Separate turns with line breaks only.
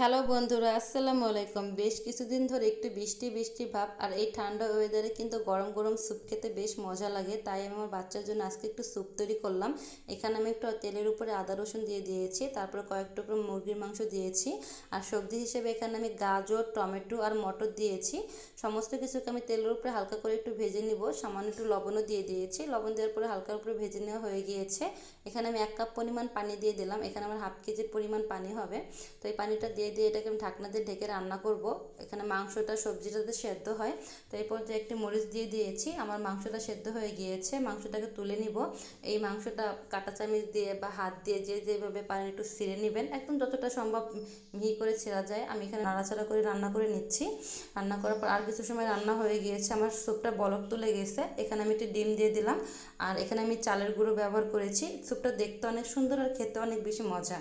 Hello বন্ধুরা, আসসালামু আলাইকুম। বেশ কিছুদিন ধরে একটু বৃষ্টি বৃষ্টি ভাব, আর এই ঠান্ডা ওয়েদারে কিন্তু গরম গরম স্যুপ খেতে বেশ মজা লাগে। তাই আমি আমার বাচ্চার জন্য আজকে একটু স্যুপ তৈরি করলাম। এখানে আমি একটু তেলের উপরে আদা রসুন দিয়ে দিয়েছি, তারপর কয়েক টুকরো মুরগির মাংস দিয়েছি, আর সবজি হিসেবে এখানে আমি গাজর, টমেটো আর মটর দিয়েছি। সমস্ত কিছুকে আমি তেলের উপরে হালকা করে একটু ভেজে নিব। সামান্য একটু লবণও দিয়ে দিয়েছি। লবণ দেওয়ার পরে হালকা উপরে ভেজে নেওয়া হয়ে গিয়েছে। এখানে আমি 1 কাপ পরিমাণ পানি দিয়ে দিলাম। এখানে আমার হাফ কেজির পরিমাণ পানি হবে। তো এই পানিটা দিয়ে এটাকে আমি ঢাকনা দিয়ে ঢেকে রান্না করব। এখানে মাংসটা সবজিটাতে সেদ্ধ হয়। তো এই পর্যায়ে একটি মরিচ দিয়ে দিয়েছি। আমার মাংসটা সেদ্ধ হয়ে গিয়েছে, মাংসটাকে তুলে নিব। এই মাংসটা কাঁটা চামচ দিয়ে বা হাত দিয়ে যেভাবে পারেন একটু ছিঁড়ে নেবেন, একদম যতটা সম্ভব মিহি করে ছেঁড়া যায়। আমি এখানে নাড়াচাড়া করে রান্না করে নিচ্ছি। রান্না করার পর আর কিছু সময় রান্না হয়ে গিয়েছে, আমার স্যুপটা বলক তুলে গেছে। এখানে আমি একটি ডিম দিয়ে দিলাম, আর এখানে আমি চালের গুঁড়ো ব্যবহার করেছি। স্যুপটা দেখতে অনেক সুন্দর আর খেতে অনেক বেশি মজা।